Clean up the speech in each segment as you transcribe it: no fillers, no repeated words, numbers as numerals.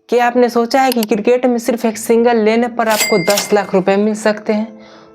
क्या आपने सोचा है कि क्रिकेट में सिर्फ एक सिंगल लेने पर आपको 10 लाख रुपए मिल सकते हैं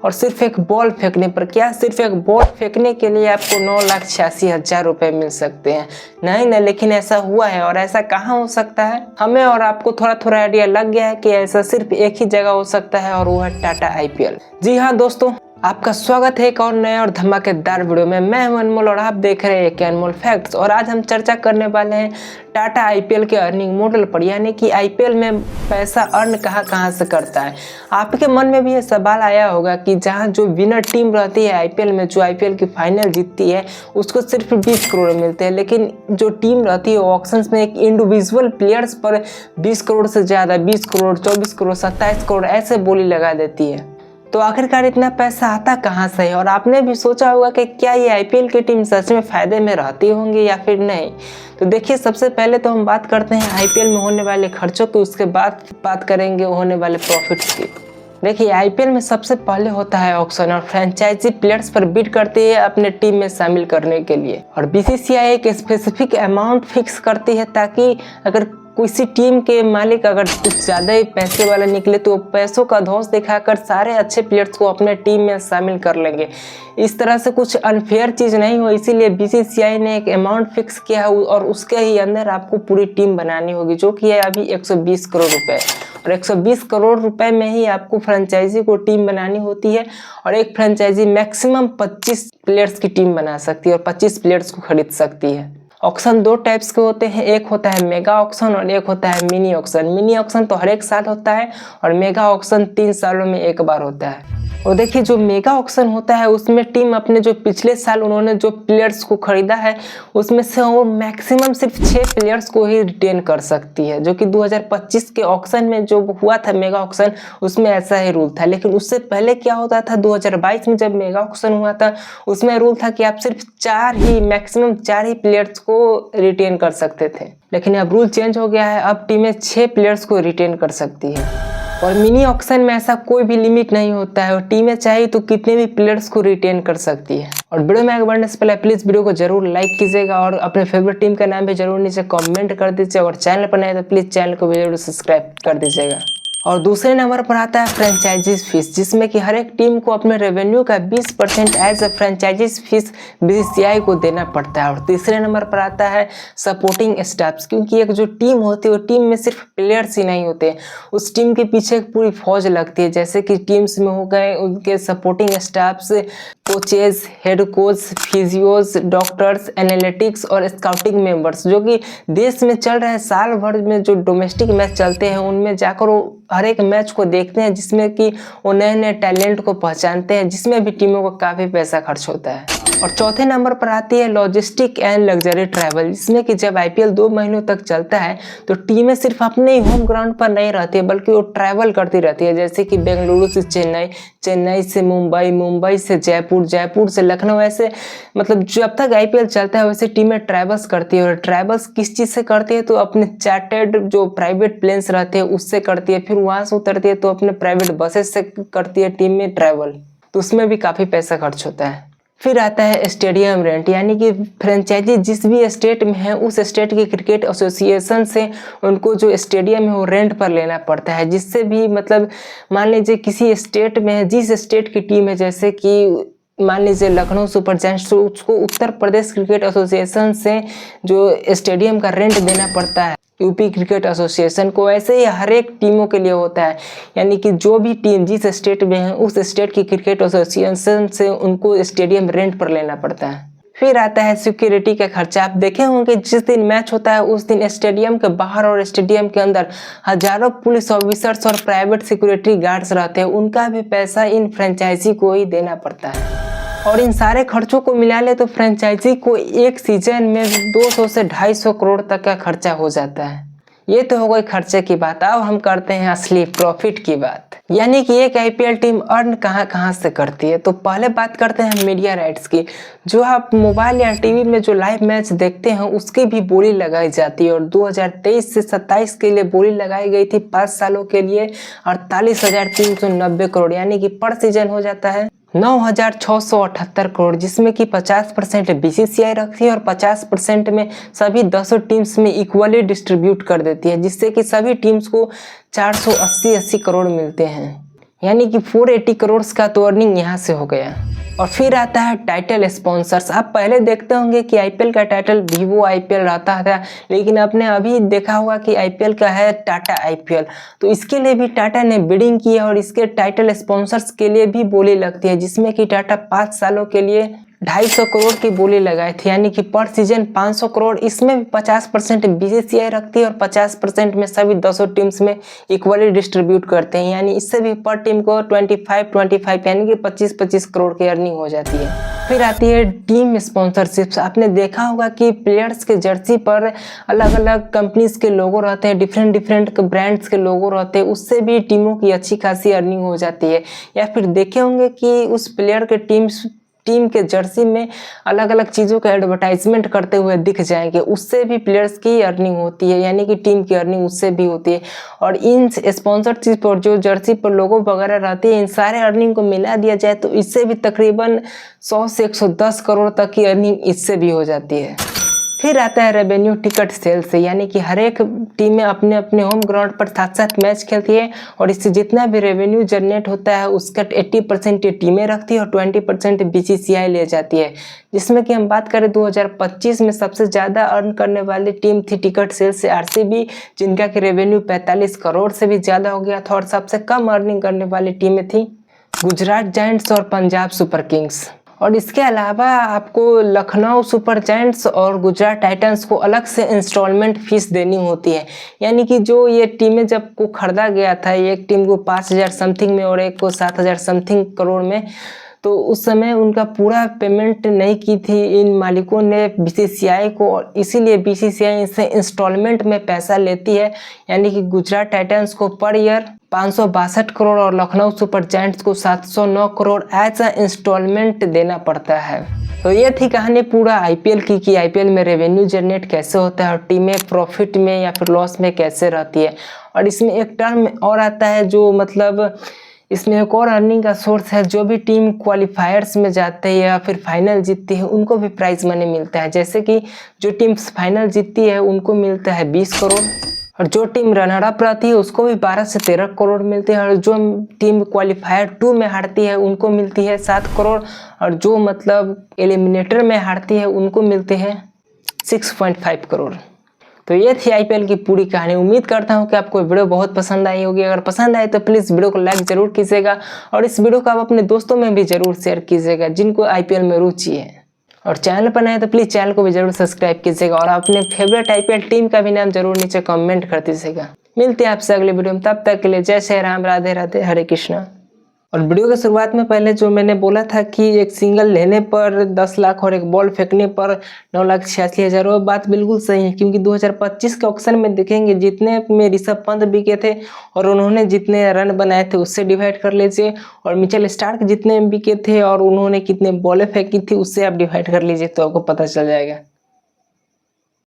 और सिर्फ एक बॉल फेंकने पर? क्या सिर्फ एक बॉल फेंकने के लिए आपको 9,86,000 रुपए मिल सकते हैं? नहीं, लेकिन ऐसा हुआ है। और ऐसा कहाँ हो सकता है? हमें और आपको थोड़ा थोड़ा आइडिया लग गया है कि ऐसा सिर्फ एक ही जगह हो सकता है और वो है टाटा IPL। जी हाँ दोस्तों, आपका स्वागत है एक और नए और धमाकेदार वीडियो में। मैं हूं अनमोल और आप देख रहे हैं अनमोल फैक्ट्स। और आज हम चर्चा करने वाले हैं टाटा IPL के अर्निंग मॉडल पर, यानी कि IPL में पैसा अर्न कहाँ से करता है। आपके मन में भी ये सवाल आया होगा कि जहां जो विनर टीम रहती है IPL में, जो IPL की फाइनल जीतती है, उसको सिर्फ 20 करोड़ मिलते हैं, लेकिन जो टीम रहती है ऑक्शंस में एक इंडिविजुअल प्लेयर्स पर 20 करोड़ से ज़्यादा, 20 करोड़, 24 करोड़, 27 करोड़ ऐसे बोली लगा देती है। तो आखिरकार इतना पैसा आता कहाँ से है? और आपने भी सोचा होगा कि क्या ये IPL की टीम सच में फ़ायदे में रहती होंगी या फिर नहीं। तो देखिए, सबसे पहले तो हम बात करते हैं IPL में होने वाले खर्चों की, उसके बाद बात करेंगे होने वाले प्रॉफिट्स की। देखिए, IPL में सबसे पहले होता है ऑक्शन और फ्रेंचाइजी प्लेयर्स पर बिड करती है अपने टीम में शामिल करने के लिए। और BCCI एक स्पेसिफिक अमाउंट फिक्स करती है ताकि अगर किसी टीम के मालिक अगर कुछ ज़्यादा ही पैसे वाला निकले तो पैसों का धौंस दिखाकर सारे अच्छे प्लेयर्स को अपने टीम में शामिल कर लेंगे। इस तरह से कुछ अनफेयर चीज़ नहीं हो, इसीलिए BCCI ने एक अमाउंट फिक्स किया है और उसके ही अंदर आपको पूरी टीम बनानी होगी, जो कि है अभी 120 करोड़ रुपए। और 120 करोड़ रुपए में ही आपको फ्रेंचाइजी को टीम बनानी होती है। और एक फ्रेंचाइजी मैक्सिमम 25 प्लेयर्स की टीम बना सकती है और 25 प्लेयर्स को खरीद सकती है। ऑक्शन दो टाइप्स के होते हैं, एक होता है मेगा ऑक्शन और एक होता है मिनी ऑक्शन। मिनी ऑक्शन तो हर एक साल होता है और मेगा ऑक्शन 3 सालों में एक बार होता है। और देखिए, जो मेगा ऑक्शन होता है उसमें टीम अपने जो पिछले साल उन्होंने जो प्लेयर्स को खरीदा है उसमें से वो मैक्सिमम सिर्फ 6 प्लेयर्स को ही रिटेन कर सकती है, जो कि 2025 के ऑक्शन में जो हुआ था मेगा ऑक्शन, उसमें ऐसा ही रूल था। लेकिन उससे पहले क्या होता था, 2022 में जब मेगा ऑक्शन हुआ था उसमें रूल था कि आप सिर्फ मैक्सिमम 4 ही प्लेयर्स को रिटेन कर सकते थे। लेकिन अब रूल चेंज हो गया है, अब टीमें 6 प्लेयर्स को रिटेन कर सकती है। और मिनी ऑक्शन में ऐसा कोई भी लिमिट नहीं होता है और टीमें चाहे तो कितने भी प्लेयर्स को रिटेन कर सकती है। और वीडियो में आगे बढ़ने से पहले प्लीज़ वीडियो को जरूर लाइक कीजिएगा और अपने फेवरेट टीम का नाम भी जरूर नीचे कमेंट कर दीजिए। और चैनल पर नए तो प्लीज़ चैनल को भी जरूर सब्सक्राइब कर दीजिएगा। और दूसरे नंबर पर आता है फ्रेंचाइजीज फीस, जिसमें कि हर एक टीम को अपने रेवेन्यू का 20% as a franchisees fee BCCI को देना पड़ता है। और तीसरे नंबर पर आता है सपोर्टिंग स्टाफ्स, क्योंकि एक जो टीम होती है वो टीम में सिर्फ प्लेयर्स ही नहीं होते, उस टीम के पीछे एक पूरी फौज लगती है। जैसे कि टीम्स में हो गए उनके supporting staffs, coaches, head coach, physios, doctors, analytics और स्काउटिंग मेंबर्स, जो कि देश में चल रहे साल भर में जो डोमेस्टिक मैच चलते हैं उनमें जाकर वो हर एक मैच को देखते हैं, जिसमें कि वो नए नए टैलेंट को पहचानते हैं, जिसमें भी टीमों को काफ़ी पैसा खर्च होता है। और चौथे नंबर पर आती है लॉजिस्टिक एंड लग्जरी ट्रैवल, जिसमें कि जब IPL 2 महीनों तक चलता है तो टीमें सिर्फ अपने ही होम ग्राउंड पर नहीं रहती है, बल्कि वो ट्रैवल करती रहती है। जैसे कि बेंगलुरु से चेन्नई, चेन्नई से मुंबई, मुंबई से जयपुर, जयपुर से लखनऊ, ऐसे मतलब जब तक IPL चलता है वैसे टीमें ट्रैवल्स करती है। और ट्रैवल्स किस चीज़ से करती है? तो अपने चार्टर्ड जो प्राइवेट प्लेन्स रहते हैं उससे करती है, फिर वहाँ से उतरती है तो अपने प्राइवेट बसेस से करती है टीम में ट्रैवल, तो उसमें भी काफ़ी पैसा खर्च होता है। फिर आता है स्टेडियम रेंट, यानी कि फ्रेंचाइजी जिस भी स्टेट में है उस स्टेट की क्रिकेट एसोसिएशन से उनको जो स्टेडियम है वो रेंट पर लेना पड़ता है, जिससे भी मतलब मान लीजिए किसी स्टेट में है, जिस स्टेट की टीम है, जैसे कि मान लीजिए लखनऊ सुपर जायंट्स, तो उसको उत्तर प्रदेश क्रिकेट एसोसिएशन से जो स्टेडियम का रेंट देना पड़ता है UP क्रिकेट एसोसिएशन को। ऐसे ही हर एक टीमों के लिए होता है, यानी कि जो भी टीम जिस स्टेट में है उस स्टेट की क्रिकेट एसोसिएशन से उनको स्टेडियम रेंट पर लेना पड़ता है। फिर आता है सिक्योरिटी का खर्चा। आप देखे होंगे जिस दिन मैच होता है उस दिन स्टेडियम के बाहर और स्टेडियम के अंदर हजारों पुलिस ऑफिसर्स और प्राइवेट सिक्योरिटी गार्ड्स रहते हैं, उनका भी पैसा इन फ्रेंचाइजी को ही देना पड़ता है। और इन सारे खर्चों को मिला ले तो फ्रेंचाइजी को एक सीजन में 200 से 250 करोड़ तक का खर्चा हो जाता है। ये तो हो गई खर्चे की बात। अब हम करते हैं असली प्रॉफिट की बात, यानी कि एक IPL टीम अर्न कहाँ से करती है। तो पहले बात करते हैं मीडिया राइट्स की। जो आप मोबाइल या टीवी में जो लाइव मैच देखते हैं उसकी भी बोली लगाई जाती है। और 2023 से 27 के लिए बोली लगाई गई थी 5 सालों के लिए 48,390 करोड़, यानी कि पर सीजन हो जाता है 9,678 करोड़, जिसमें कि 50% बीसीसीआई रखती है और 50% में सभी 10 टीम्स में इक्वली डिस्ट्रीब्यूट कर देती है, जिससे कि सभी टीम्स को 480 करोड़ मिलते हैं। यानी कि 480 करोड़ का तो अर्निंग यहाँ से हो गया। और फिर आता है टाइटल स्पॉन्सर्स। आप पहले देखते होंगे कि आईपीएल का टाइटल वीवो आईपीएल रहता था, लेकिन आपने अभी देखा होगा कि आईपीएल का है टाटा आईपीएल। तो इसके लिए भी टाटा ने बिडिंग की है और इसके टाइटल स्पॉन्सर्स के लिए भी बोली लगती है, जिसमें कि टाटा 5 सालों के लिए 250 करोड़ की बोली लगाई थी, यानी कि पर सीजन 500 करोड़। इसमें भी 50% बीसीसीआई रखती है और 50% में सभी 200 टीम्स में इक्वली डिस्ट्रीब्यूट करते हैं, यानी इससे भी पर टीम को 25 यानी कि 25 करोड़ की अर्निंग हो जाती है। फिर आती है टीम स्पॉन्सरशिप्स। आपने देखा होगा कि प्लेयर्स के जर्सी पर अलग अलग कंपनीज के लोगो रहते हैं, डिफरेंट ब्रांड्स के लोगो रहते हैं, उससे भी टीमों की अच्छी खासी अर्निंग हो जाती है। या फिर देखे होंगे कि उस प्लेयर के टीम के जर्सी में अलग अलग चीज़ों का एडवर्टाइजमेंट करते हुए दिख जाएंगे, उससे भी प्लेयर्स की अर्निंग होती है, यानी कि टीम की अर्निंग उससे भी होती है। और इन स्पॉन्सरशिप पर जो जर्सी पर लोगो वगैरह रहती है, इन सारे अर्निंग को मिला दिया जाए तो इससे भी तकरीबन 100 से 110 करोड़ तक की अर्निंग इससे भी हो जाती है। फिर आता है रेवेन्यू टिकट सेल से, यानी कि हर एक टीमें अपने अपने होम ग्राउंड पर साथ साथ मैच खेलती है और इससे जितना भी रेवेन्यू जनरेट होता है उसका 80% ये टीमें रखती है और 20% बीसीसीआई ले जाती है। जिसमें कि हम बात करें 2025 में सबसे ज़्यादा अर्न करने वाली टीम थी टिकट सेल से आरसीबी, जिनका कि रेवेन्यू 45 करोड़ से भी ज़्यादा हो गया था। और सबसे कम अर्निंग करने वाली टीमें थी गुजरात जायंट्स और पंजाब सुपर किंग्स। और इसके अलावा आपको लखनऊ सुपर जायंट्स और गुजरात टाइटंस को अलग से इंस्टॉलमेंट फीस देनी होती है, यानी कि जो ये टीमें जब को खरीदा गया था, एक टीम को 5,000 समथिंग में और एक को 7,000 समथिंग करोड़ में, तो उस समय उनका पूरा पेमेंट नहीं की थी इन मालिकों ने बीसीसीआई को, और इसीलिए बीसीसीआई इनसे इंस्टॉलमेंट में पैसा लेती है। यानी कि गुजरात टाइटंस को पर ईयर 562 करोड़ और लखनऊ सुपर जायंट्स को 709 करोड़ एज अ इंस्टॉलमेंट देना पड़ता है। तो ये थी कहानी पूरा आईपीएल की कि आईपीएल में रेवेन्यू जनरेट कैसे होता है और टीमें प्रॉफिट में या फिर लॉस में कैसे रहती है। और इसमें एक टर्म और आता है जो मतलब इसमें एक और अर्निंग का सोर्स है, जो भी टीम क्वालिफायर्स में जाते हैं या फिर फाइनल जीतती है उनको भी प्राइज मनी मिलता है। जैसे कि जो टीम फाइनल जीतती है उनको मिलता है 20 करोड़ और जो टीम रनर अप रहती है उसको भी 12 से 13 करोड़ मिलते हैं और जो टीम क्वालिफायर 2 में हारती है उनको मिलती है 7 करोड़ और जो मतलब एलिमिनेटर में हारती है उनको मिलते हैं 6.5 करोड़। तो ये थी आईपीएल की पूरी कहानी। उम्मीद करता हूँ कि आपको वीडियो बहुत पसंद आई होगी। अगर पसंद आए तो प्लीज़ वीडियो को लाइक ज़रूर कीजिएगा और इस वीडियो को आप अपने दोस्तों में भी ज़रूर शेयर कीजिएगा जिनको आईपीएल में रुचि है। और चैनल पर नए तो प्लीज़ चैनल को भी जरूर सब्सक्राइब कीजिएगा और अपने फेवरेट आईपीएल टीम का भी नाम जरूर नीचे कमेंट कर दीजिएगा। मिलते हैं आपसे अगले वीडियो में, तब तक के लिए जय श्री राम, राधे राधे, हरे कृष्णा। और वीडियो के शुरुआत में पहले जो मैंने बोला था कि एक सिंगल लेने पर 10 लाख और एक बॉल फेंकने पर 9,86,000, वो बात बिल्कुल सही है, क्योंकि 2025 के ऑक्शन में देखेंगे जितने में ऋषभ पंत बिके थे और उन्होंने जितने रन बनाए थे उससे डिवाइड कर लीजिए और मिचेल स्टार्क जितने बिके थे और उन्होंने कितने बॉलें फेंकी थी उससे आप डिवाइड कर लीजिए तो आपको पता चल जाएगा।